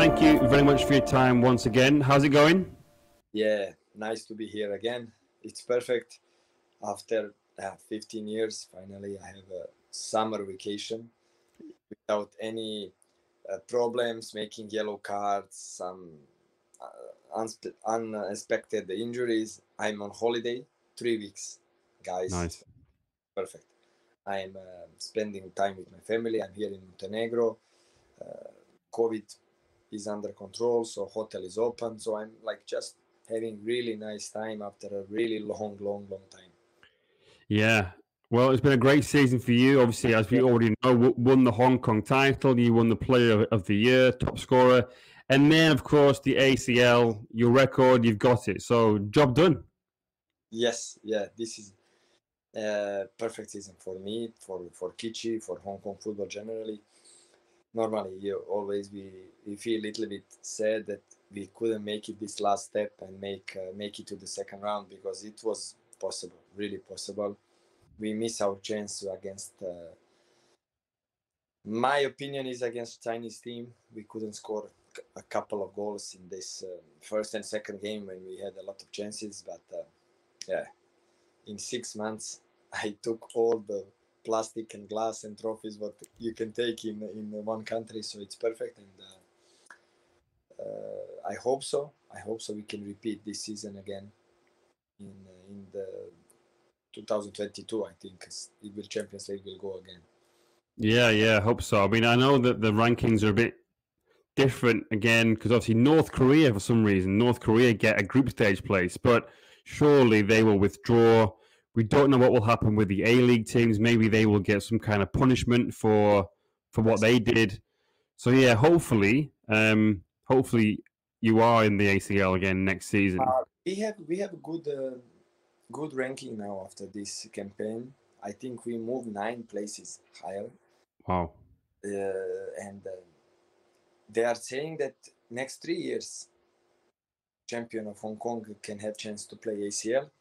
thank you very much for your time once again. How's it going? Yeah, nice to be here again. It's perfect. After 15 years, finally, I have a summer vacation without any problems, making yellow cards, some unexpected injuries. I'm on holiday, 3 weeks, guys. Nice. It's perfect. I'm spending time with my family. I'm here in Montenegro. COVID is under control, so hotel is open. So I'm like just having really nice time after a really long time. Yeah. Well, it's been a great season for you. Obviously, as we already know, won the Hong Kong title. You won the Player of the Year, top scorer. And then, of course, the ACL, your record, you've got it. So, job done. Yes, yeah, this is perfect season for me, for Kichi, for Hong Kong football generally. Normally, we feel a little bit sad that we couldn't make it this last step and make it to the second round, because it was possible, really possible. We miss our chance against. My opinion is against Chinese team. We couldn't score a couple of goals in this first and second game when we had a lot of chances. But yeah, in 6 months, I took all the plastic and glass and trophies what you can take in one country. So it's perfect, and I hope so. I hope so. We can repeat this season again in the 2022. I think it will Champions League will go again. Yeah, I hope so. I mean, I know that the rankings are a bit different again, because obviously North Korea, for some reason, North Korea get a group stage place, but surely they will withdraw. We don't know what will happen with the A-League teams. Maybe they will get some kind of punishment for what they did. So yeah, hopefully you are in the ACL again next season. We have a good ranking now after this campaign. I think we moved 9 places higher. Wow. And they are saying that next 3 years, champion of Hong Kong can have chance to play ACL.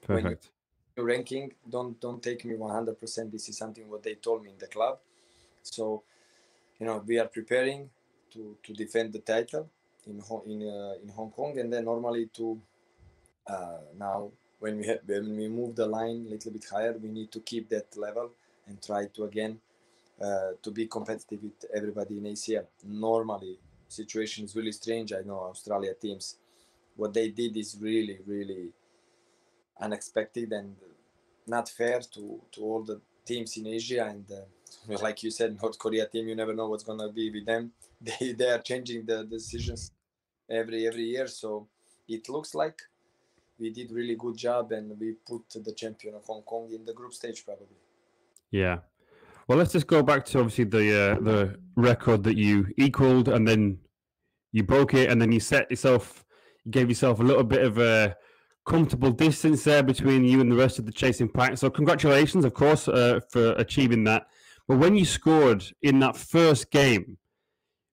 Perfect. When you ranking, don't take me 100%. This is something what they told me in the club. So, we are preparing to defend the title in Hong Kong, and then normally to now when we move the line a little bit higher, we need to keep that level and try to again to be competitive with everybody in ACL. Normally, situation is really strange. I know Australia teams, what they did is really, really unexpected and not fair to all the teams in Asia. And like you said, North Korea team, you never know what's gonna be with them. They are changing the decisions every year. So it looks like we did really good job, and we put the champion of Hong Kong in the group stage probably. Yeah. Well, let's just go back to obviously the record that you equaled, and then you broke it, and then you gave yourself a little bit of a comfortable distance there between you and the rest of the chasing pack. So congratulations, of course, for achieving that. But when you scored in that first game,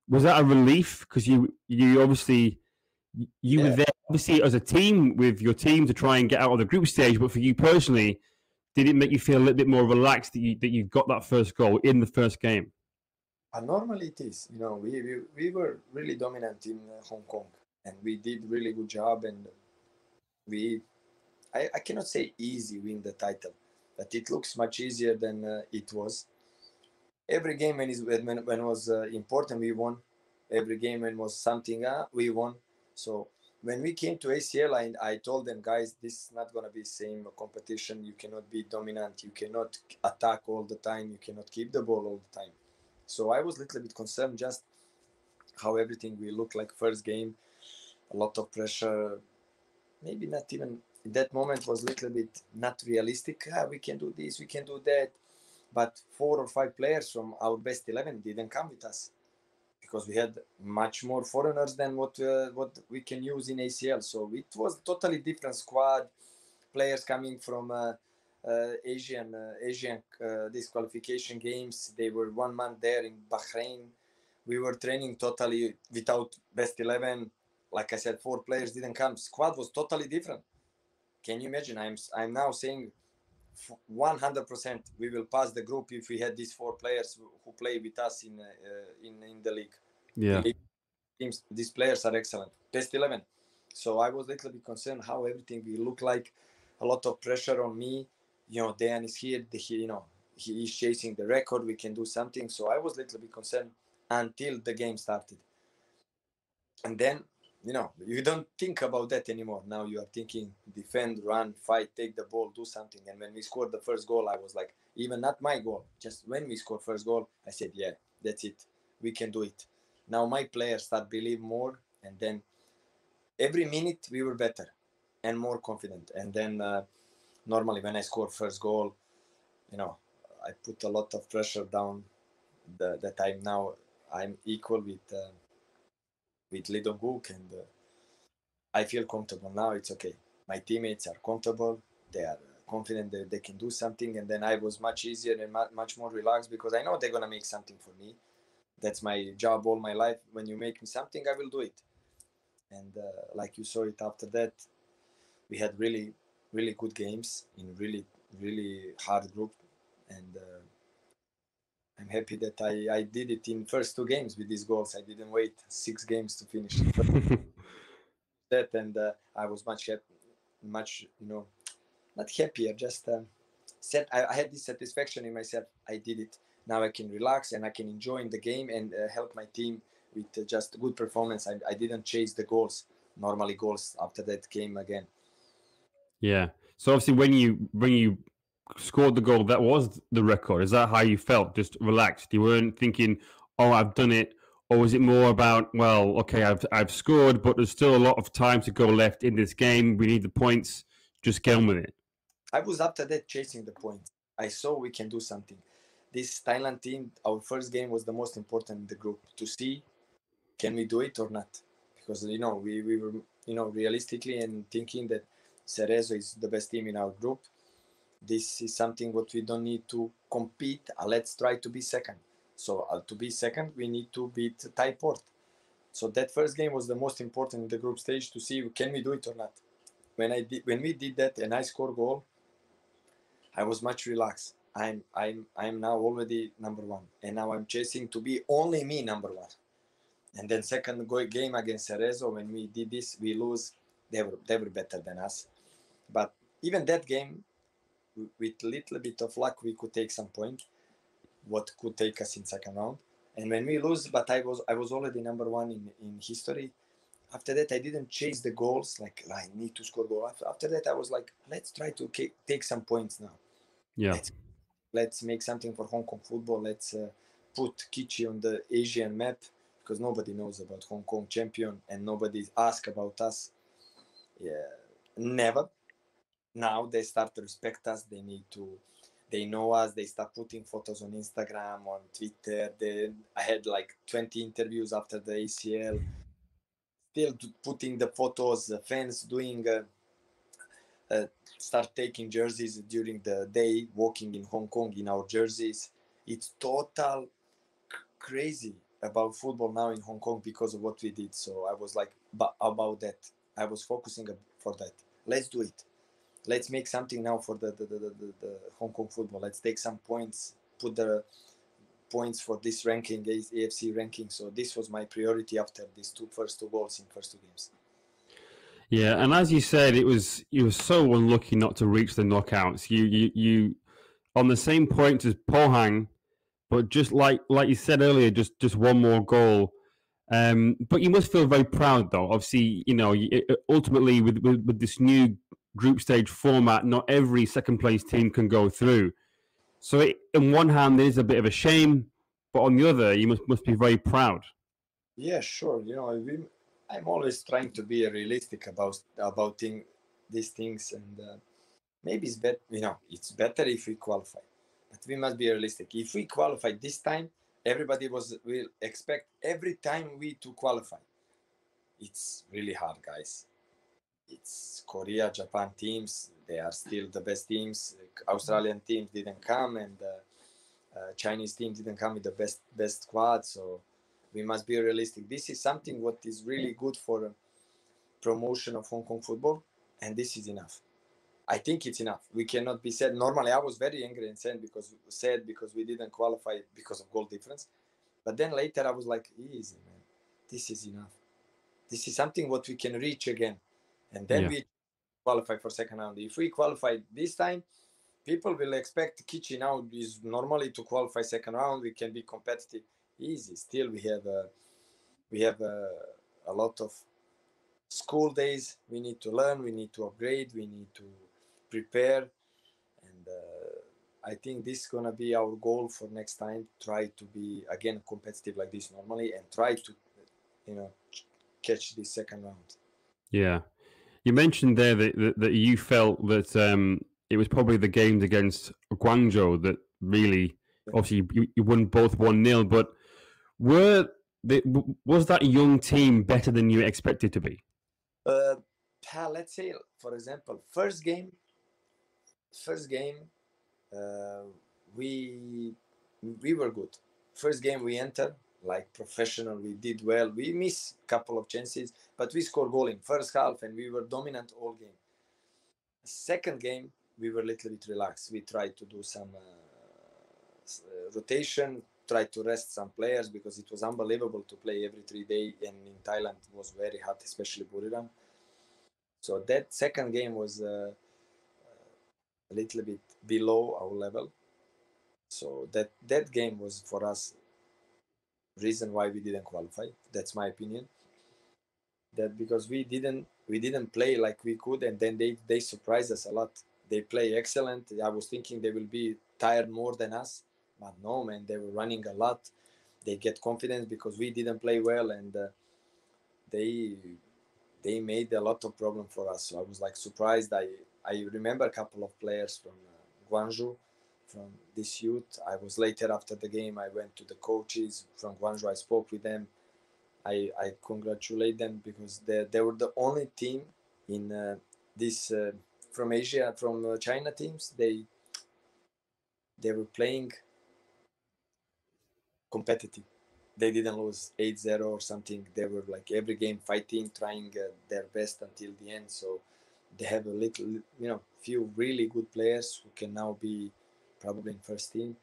was that a relief? Because you obviously were there obviously as a team with your team to try and get out of the group stage, but for you personally, did it make you feel a little bit more relaxed that you got that first goal in the first game? Normally it is. We were really dominant in Hong Kong, and we did really good job, and I cannot say easy win the title, but it looks much easier than it was. Every game when it was important, we won. Every game when it was something, we won. So when we came to ACL, I told them, guys, this is not going to be the same competition. You cannot be dominant. You cannot attack all the time. You cannot keep the ball all the time. So I was a little bit concerned just how everything will look like first game. A lot of pressure. Maybe not even in that moment was a little bit not realistic. We can do this, we can do that. But 4 or 5 players from our best 11 didn't come with us, because we had much more foreigners than what we can use in ACL. So it was totally different squad. Players coming from Asian disqualification games. They were 1 month there in Bahrain. We were training totally without best 11. Like I said, 4 players didn't come. Squad was totally different. Can you imagine? I'm now saying 100% we will pass the group if we had these 4 players who play with us in the league. Yeah. teams, these players are excellent. Best 11. So I was a little bit concerned how everything will look like. A lot of pressure on me. Dejan is here. He is chasing the record. We can do something. So I was a little bit concerned until the game started. And then, you don't think about that anymore. Now you are thinking defend, run, fight, take the ball, do something. And when we scored the first goal, I was like, even not my goal, just when we scored first goal, I said, yeah, that's it. We can do it. Now my players start believe more. And then every minute we were better and more confident. And then normally when I score first goal, I put a lot of pressure down that I'm equal with Lidon Guk, and I feel comfortable now. It's okay. My teammates are comfortable. They are confident that they can do something. And then I was much easier and much more relaxed because I know they're going to make something for me. That's my job all my life. When you make me something, I will do it. And like you saw it after that, we had really, really good games in really, really hard group. And I'm happy that I did it in first 2 games with these goals. I didn't wait 6 games to finish that. And I was much, not happier, just I had this satisfaction in myself. I did it. Now I can relax and I can enjoy in the game and help my team with just good performance. I didn't chase the goals. Normally goals after that came again. Yeah. So obviously when you scored the goal, that was the record. Is that how you felt? Just relaxed? You weren't thinking, oh, I've done it? Or was it more about, well, okay, I've scored, but there's still a lot of time to go left in this game. We need the points. Just get on with it. I was after that chasing the points. I saw we can do something. This Thailand team, our first game was the most important in the group to see can we do it or not. Because, we were, realistically and thinking that Cerezo is the best team in our group. This is something what we don't need to compete. Let's try to be second. So to be second, we need to beat Thai Port. So that first game was the most important in the group stage to see can we do it or not. When we did that and I scored goal, I was much relaxed. I'm now already number one, and now I'm chasing to be only me number one. And then second game against Cerezo, when we did this, we lose. They were better than us, but even that game, with little bit of luck, we could take some point. What could take us in second round? And when we lose, but I was already number one in history. After that, I didn't chase the goals. Like I need to score goal. After that, I was like, let's try to take some points now. Yeah. Let's make something for Hong Kong football. Let's put Kichi on the Asian map because nobody knows about Hong Kong champion and nobody asks about us. Yeah, never. Now they start to respect us. They know us. They start putting photos on Instagram, on Twitter. I had like 20 interviews after the ACL. Still putting the photos. The fans doing. Start taking jerseys during the day, walking in Hong Kong in our jerseys. It's total crazy about football now in Hong Kong because of what we did. So I was like, about that. I was focusing for that. Let's do it. Let's make something now for the Hong Kong football. Let's take some points, put the points for this ranking, AFC ranking. So this was my priority after these first two goals in first 2 games. Yeah, and as you said, you were so unlucky not to reach the knockouts. You on the same point as Pohang, but just like you said earlier, just one more goal. But you must feel very proud, though. Obviously, ultimately with this new group stage format, not every second place team can go through. So, on one hand, there's a bit of a shame, but on the other, you must be very proud. Yeah, sure. I'm always trying to be realistic about these things, and maybe it's better. It's better if we qualify, but we must be realistic. If we qualify this time, everybody will expect every time we to qualify. It's really hard, guys. It's Korea, Japan teams. They are still the best teams. Australian teams didn't come, and Chinese teams didn't come with the best squad. So we must be realistic. This is something what is really good for promotion of Hong Kong football, and this is enough. I think it's enough. We cannot be sad. Normally, I was very angry and sad because we didn't qualify because of goal difference. But then later, I was like, easy, man. this is enough. This is something what we can reach again. And then Yeah. we qualify for second round. If we qualify this time, people will expect Kichi now is normally to qualify second round. We can be competitive. Easy. Still, we have a lot of school days. We need to learn. We need to upgrade. We need to prepare. And I think this is gonna be our goal for next time. Try to be again competitive like this normally, and try to, catch this second round. Yeah. You mentioned there that you felt that it was probably the games against Guangzhou that really, obviously, you won both 1-0, but was that young team better than you expected to be? Let's say, for example, first game, we were good. First game we entered like professional. We did well. We missed a couple of chances, but we scored goal in first half, and we were dominant all game. Second game, we were a little bit relaxed. We tried to do some rotation, tried to rest some players because it was unbelievable to play every 3 days, and in Thailand it was very hot, especially Buriram. So that second game was a little bit below our level. So that game was for us reason why we didn't qualify. That's my opinion. That because we didn't play like we could, and then they surprised us a lot. They play excellent. I was thinking they will be tired more than us, but no, man, they were running a lot. They get confidence because we didn't play well, and they made a lot of problem for us. So I was like surprised. I remember a couple of players from Guangzhou, from this youth. I was later after the game. I went to the coaches from Guangzhou. I spoke with them. I congratulate them because they were the only team in this from Asia, from China teams. They were playing competitive. They didn't lose 8-0 or something. They were like every game fighting, trying their best until the end. So they have a little, few really good players who can now be probably in first team.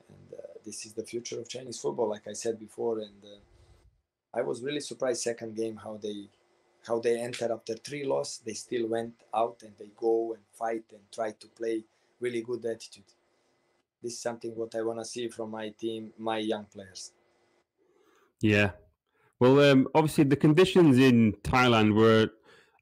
And this is the future of Chinese football, like I said before. And I was really surprised second game how they entered after 3 losses. They still went out and they go and fight and try to play really good attitude. This is something what I want to see from my team, my young players. Yeah. Well, obviously the conditions in Thailand were,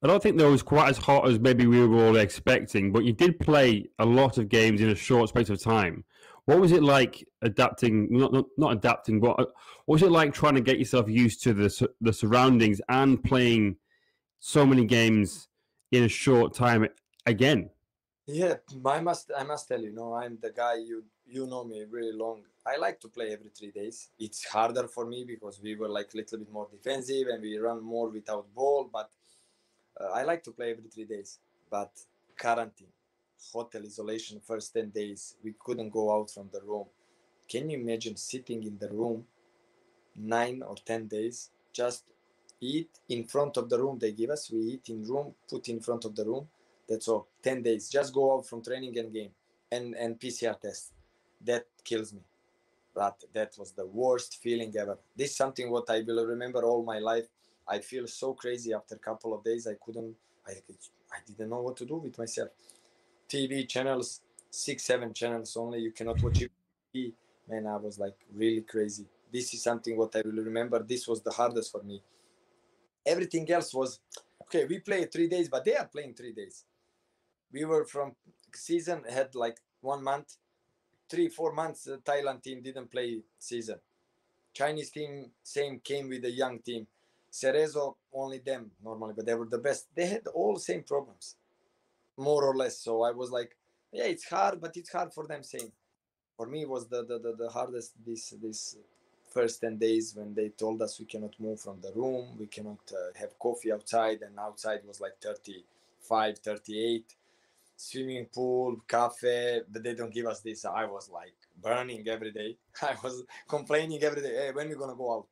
I don't think they were quite as hot as maybe we were all expecting, but you did play a lot of games in a short space of time. What was it like adapting, not adapting, but what was it like trying to get yourself used to the surroundings and playing so many games in a short time again? Yeah, I must tell you, I'm the guy, you know me really long. I like to play every 3 days. It's harder for me because we were like a little bit more defensive and we run more without ball, but I like to play every 3 days. But quarantine, hotel isolation, first 10 days, we couldn't go out from the room. Can you imagine sitting in the room 9 or 10 days, just eat in front of the room they give us? We eat in room, put in front of the room. That's all. 10 days. Just go out from training and game and PCR test. That kills me. But that was the worst feeling ever. This is something what I will remember all my life. I feel so crazy after a couple of days. I didn't know what to do with myself. TV channels, 6-7 channels only. You cannot watch it. Man, I was like really crazy. This is something what I will remember. This was the hardest for me. Everything else was okay. We play 3 days, but they are playing 3 days. We were from season had like 1 month, 3-4 months. The Thailand team didn't play season. Chinese team same came with a young team. Cerezo only them normally, but they were the best. They had all same problems, more or less. So I was like, yeah, it's hard, but it's hard for them same. For me, it was the hardest this first 10 days when they told us we cannot move from the room, we cannot have coffee outside, and outside was like 35, 38. Swimming pool, cafe, but they don't give us this. I was like burning every day. I was complaining every day. Hey, when we gonna go out?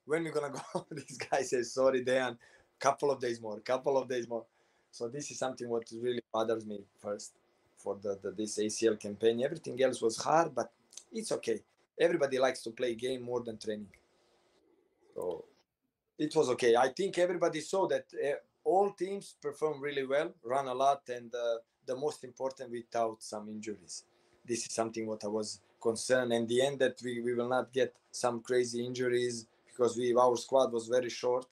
When we gonna go? This guy says, sorry, Dejan, couple of days more. So this is something what really bothers me first for this ACL campaign. Everything else was hard, but it's okay. Everybody likes to play game more than training. So it was okay. I think everybody saw that all teams perform really well, run a lot, and the most important, without some injuries. This is something what I was concerned. In the end, that we will not get some crazy injuries because our squad was very short.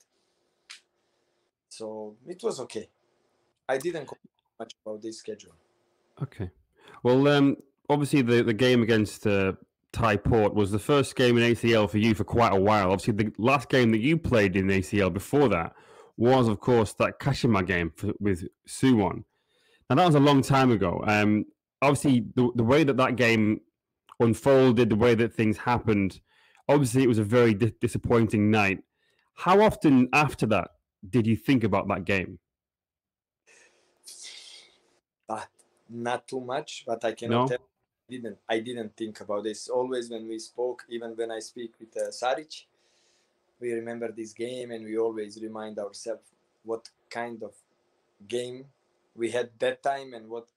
So it was okay. I didn't complain much about this schedule. Okay. Well, obviously the game against Thai Port was the first game in ACL for you for quite a while. Obviously, the last game that you played in ACL before that was, of course, that Kashima game with Suwon. Now, that was a long time ago. Obviously, the way that game unfolded, the way that things happened, obviously, it was a very disappointing night. How often after that did you think about that game? But not too much. But I cannot tell. I didn't think about this. Always when we spoke, even when I speak with Saric, we remember this game, and we always remind ourselves what kind of game we had that time, and what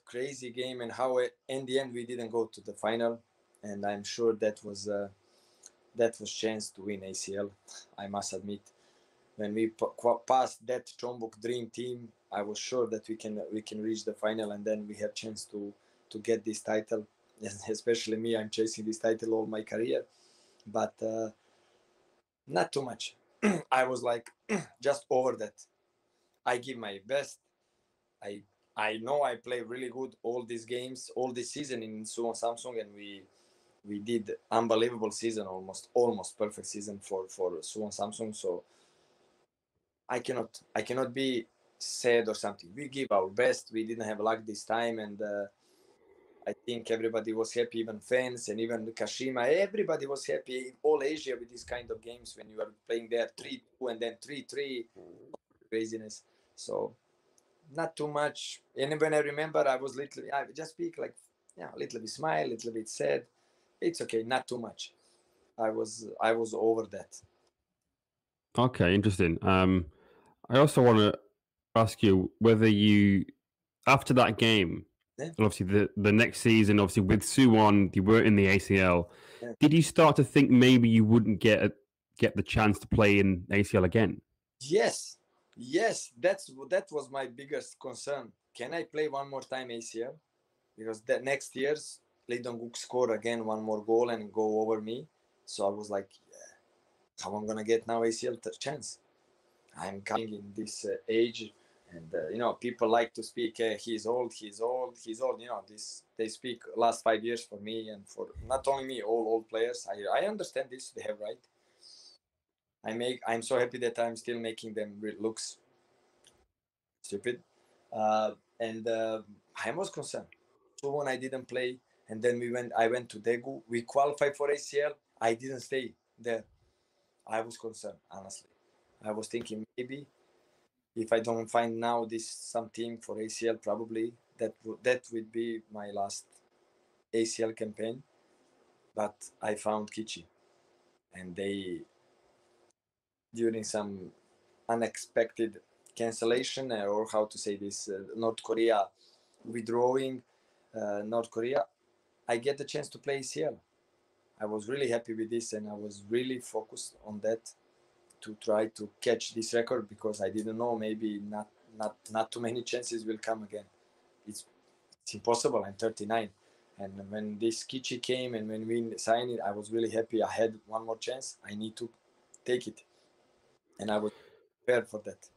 crazy game, and how in the end we didn't go to the final. And I'm sure that was chance to win ACL. I must admit, when we passed that Chonbuk Dream Team, I was sure that we can reach the final, and then we have chance to get this title. Especially me, I'm chasing this title all my career, but not too much. I was like just over that. I give my best. I know I play really good all these games, all this season in Suwon Samsung, and we did unbelievable season, almost perfect season for Suwon Samsung. So I cannot be sad or something. We give our best. We didn't have luck this time, and I think everybody was happy, even fans and even Kashima. Everybody was happy. All Asia with this kind of games, when you are playing there 3-2 and then 3-3, craziness. So not too much. And when I remember, I just speak like, a little bit smile, a little bit sad. It's okay, not too much. I was over that. Okay, interesting. I also want to ask you whether you, after that game, and obviously the next season, obviously with Suwon, you were in the ACL. Yeah. Did you start to think maybe you wouldn't get the chance to play in ACL again? Yes, that was my biggest concern. Can I play one more time ACL? Because the next year's Lee Dong-guk score again one more goal and go over me. So I was like, how I'm gonna get now ACL chance? I'm coming in this age, and people like to speak. He's old. This they speak last 5 years for me, and for not only me, all old players. I understand this. They have right. I'm so happy that I'm still making them looks stupid, and I was concerned. So when I didn't play, and then I went to Daegu. We qualified for ACL. I didn't stay there. I was concerned, honestly. I was thinking maybe if I don't find now some team for ACL, probably that would be my last ACL campaign. But I found Kichi, and they, during some unexpected cancellation, or how to say this, North Korea withdrawing, North Korea, I get the chance to play ACL. I was really happy with this, and I was really focused on that to try to catch this record, because I didn't know, maybe not too many chances will come again. It's impossible. I'm 39, and when this Kichi came and when we signed it, I was really happy. I had one more chance. I need to take it, and I was prepared for that.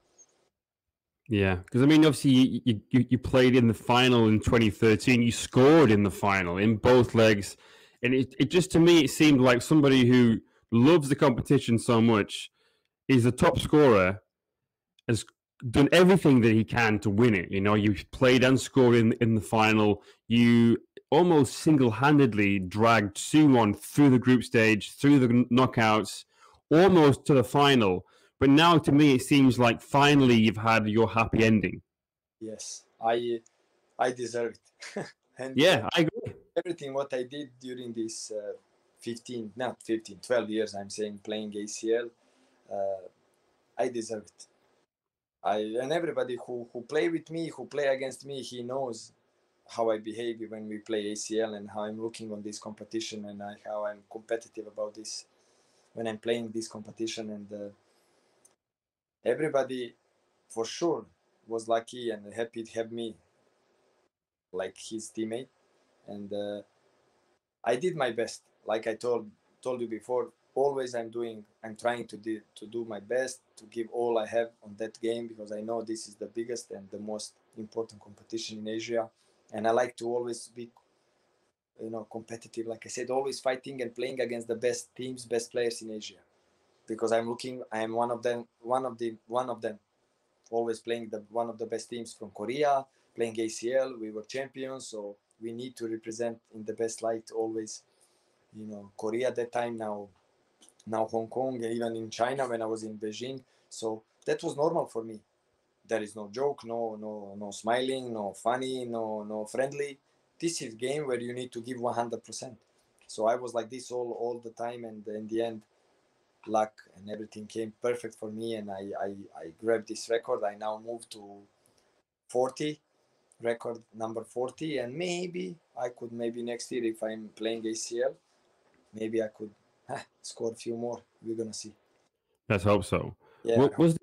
Yeah, because I mean, obviously you played in the final in 2013. You scored in the final in both legs, and it just, to me, it seemed like somebody who loves the competition so much, is the top scorer, has done everything that he can to win it. You played and scored in the final. You almost single-handedly dragged Suwon through the group stage, through the knockouts, almost to the final. But now, to me, it seems like finally you've had your happy ending. Yes, I deserve it. And yeah, I agree. Everything what I did during this 12 years, I'm saying, playing ACL, I deserve it. And everybody who play with me, who play against me, he knows how I behave when we play ACL, and how I'm looking on this competition, and how I'm competitive about this. when I'm playing this competition, and everybody for sure was lucky and happy to have me like his teammate. And I did my best. Like I told you before, always I'm trying to do my best, to give all I have on that game, because I know this is the biggest and the most important competition in Asia. And I like to always be, competitive. Like I said, always fighting and playing against the best teams, best players in Asia, because I am one of them, always playing one of the best teams from Korea, playing ACL. We were champions, so we need to represent in the best light always. Korea at that time, now Hong Kong, even in China when I was in Beijing. So that was normal for me. There is no joke, no smiling, no funny, no friendly. This is game where you need to give 100%. So I was like this all the time, and in the end, luck and everything came perfect for me, and I grabbed this record. I now moved to 40, record number 40, and maybe next year, if I'm playing ACL, maybe I could score a few more. We're gonna see. Let's hope so. Yeah. Was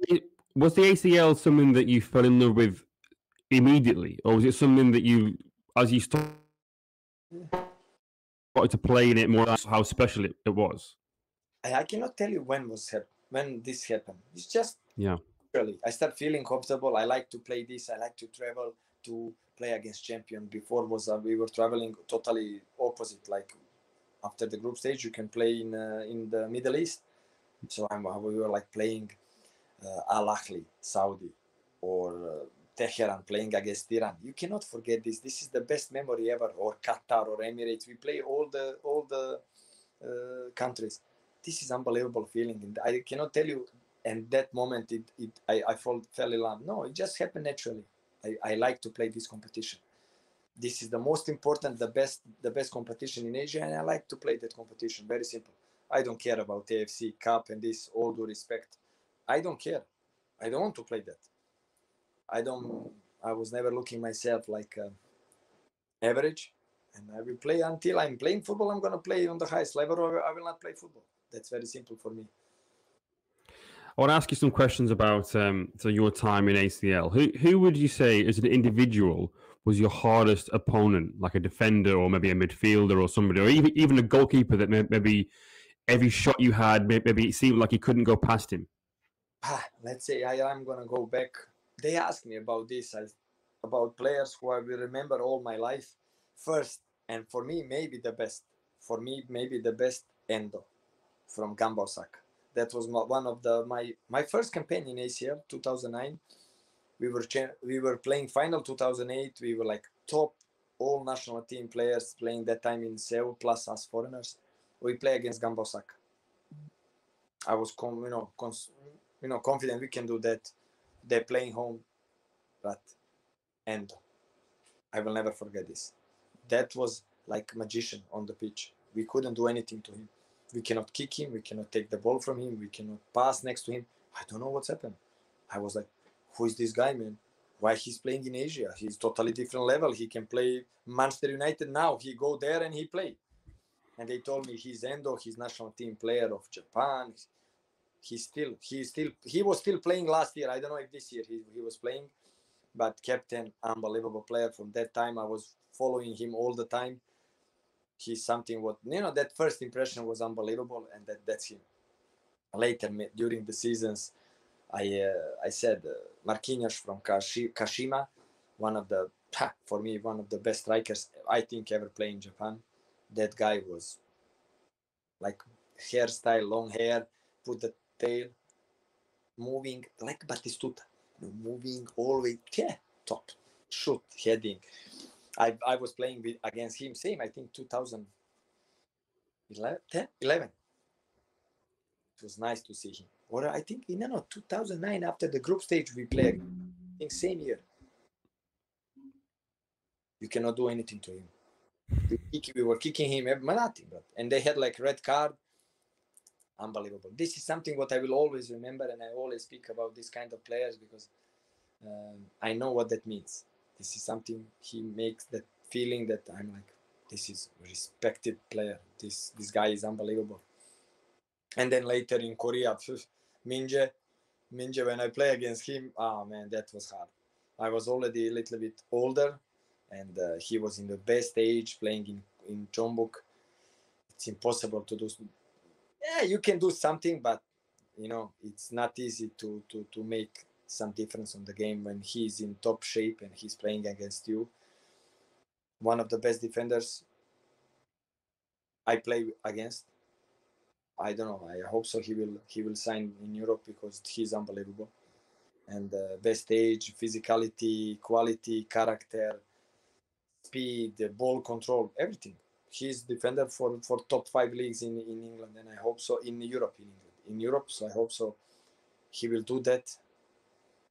the ACL something that you fell in love with immediately, or was it something that you, as you started to play in it more, how special it was? I cannot tell you when this happened. It's just Yeah. really, I start feeling comfortable. I like to play this. I like to travel to play against champion. Before was we were traveling totally opposite. Like after the group stage, you can play in the Middle East. So we were like playing Al Ahly, Saudi, or Tehran playing against Iran. You cannot forget this. This is the best memory ever. Or Qatar or Emirates. We play all the countries. This is unbelievable feeling, and I cannot tell you. And that moment, I fell in love. No, it just happened naturally. I like to play this competition. This is the most important, the best competition in Asia, and I like to play that competition. Very simple. I don't care about AFC Cup and this. All due respect, I don't care. I don't want to play that. I don't. I was never looking myself like average, and I will play until I'm playing football. I'm gonna play on the highest level, or I will not play football. That's very simple for me. I want to ask you some questions about so your time in ACL. Who would you say, as an individual, was your hardest opponent, like a defender or maybe a midfielder or somebody, or even a goalkeeper that maybe every shot you had, maybe it seemed like you couldn't go past him? Let's say I'm gonna go back. They asked me about this, about players who I will remember all my life. First, and for me, maybe the best. For me, maybe the best, Endo from Gamba Osaka. That was one of my first campaign in ACL, 2009. We were playing final 2008. We were like top all national team players playing that time in Seoul, plus us foreigners. We play against Gamba Osaka. I was confident we can do that. They're playing home, but and I will never forget this. That was like magician on the pitch. We couldn't do anything to him. We cannot kick him. We cannot take the ball from him. We cannot pass next to him. I don't know what's happened. I was like, who is this guy, man? Why he's playing in Asia? He's totally different level. He can play Manchester United now. He go there and he play. And they told me he's Endo. He's national team player of Japan. He was still playing last year. I don't know if this year he was playing, but captain, unbelievable player. From that time, I was following him all the time. He's something that first impression was unbelievable, and that's him. Later, during the seasons, I said Marquinhos from Kashima, for me, one of the best strikers I think ever played in Japan. That guy was like hairstyle, long hair, put the tail, moving like Batistuta, moving always, top, shoot, heading. I was playing against him, same, I think 2011. It was nice to see him. Or I think, 2009, after the group stage, we played, I think same year. You cannot do anything to him. We were kicking him, nothing. And they had like red card. Unbelievable. This is something what I will always remember, and I always speak about this kind of players because I know what that means. This is something he makes, that feeling that I'm like, this is a respected player. This guy is unbelievable. And then later in Korea, Minje, when I play against him, oh man, that was hard. I was already a little bit older, and he was in the best age playing in Jeonbuk. It's impossible to do. Yeah, you can do something, but you know, it's not easy to make some difference on the game when he's in top shape and he's playing against you. One of the best defenders I play against. I don't know. I hope so. He will sign in Europe because he's unbelievable. And best age, physicality, quality, character, speed, ball control, everything. He's defender for top 5 leagues in England, and I hope so in Europe. In Europe, so I hope so. He will do that.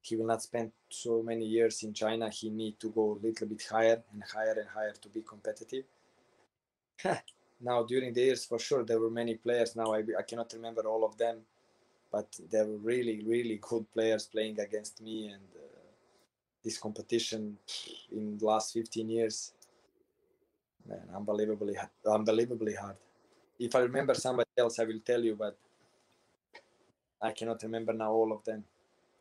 He will not spend so many years in China. He need to go a little bit higher and higher and higher to be competitive. Now, during the years, for sure, there were many players. Now, I cannot remember all of them, but there were really, really good players playing against me. And this competition in the last 15 years, man, unbelievably hard. If I remember somebody else, I will tell you, but I cannot remember now all of them.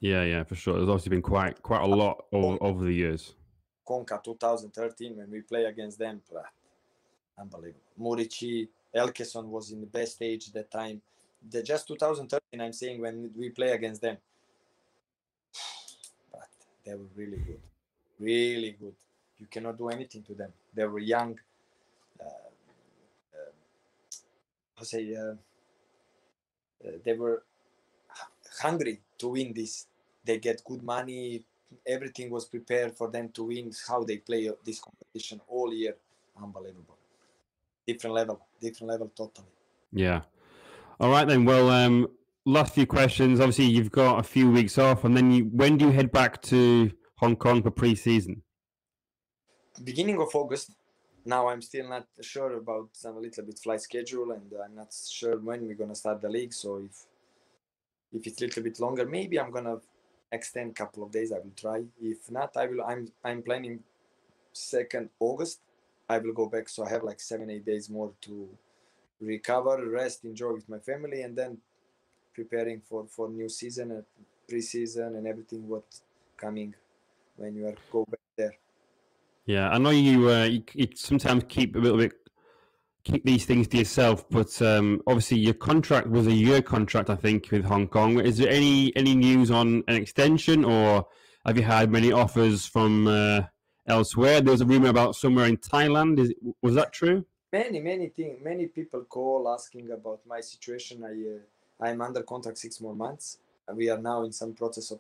Yeah, for sure. There's obviously been quite a lot over the years. Konka 2013, when we play against them, unbelievable. Murici, Elkeson was in the best age that time. Just 2013, I'm saying, when we play against them. But they were really good. Really good. You cannot do anything to them. They were young. They were hungry to win this. They get good money. Everything was prepared for them to win. How they play this competition all year. Unbelievable. Different level totally. Yeah. All right then. Well, last few questions. Obviously, you've got a few weeks off, and then when do you head back to Hong Kong for pre-season? Beginning of August. Now I'm still not sure about some little bit flight schedule, and I'm not sure when we're gonna start the league. So if it's a little bit longer, maybe I'm gonna extend a couple of days. I will try. If not, I will. I'm planning 2nd August. I will go back, so I have like 7-8 days more to recover, rest, enjoy with my family, and then preparing for new season and pre-season and everything what's coming when you are go back there. Yeah, I know you sometimes keep these things to yourself, but obviously your contract was a year contract, I think, with Hong Kong. Is there any news on an extension, or have you had many offers from elsewhere? There was a rumor about somewhere in Thailand. Was that true? Many things. Many people call asking about my situation. I'm under contract 6 more months. We are now in some process of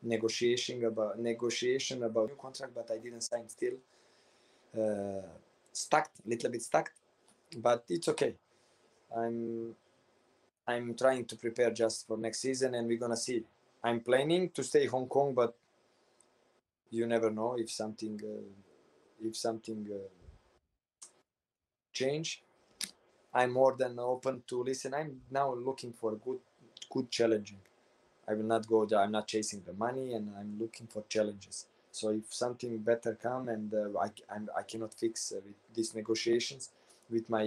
negotiation about new contract, but I didn't sign still. Little bit stuck, but it's okay. I'm trying to prepare just for next season, and we're gonna see. I'm planning to stay Hong Kong, but you never know if something change. I'm more than open to listen. I'm now looking for good challenging. I will not go there. I'm not chasing the money, and I'm looking for challenges. So if something better come, and I cannot fix with these negotiations with my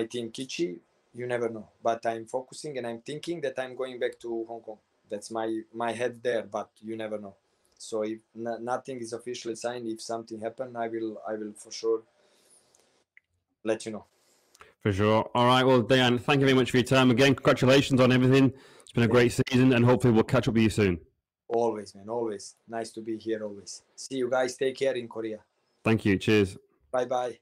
team Kichi, you never know. But I'm focusing, and I'm thinking that I'm going back to Hong Kong. That's my head there, but you never know. So if nothing is officially signed, if something happen, I will for sure let you know. For sure. All right. Well, Dejan, thank you very much for your time. Again, congratulations on everything. It's been a great season, and hopefully we'll catch up with you soon. Always, man. Always. Nice to be here, always. See you guys. Take care in Korea. Thank you. Cheers. Bye-bye.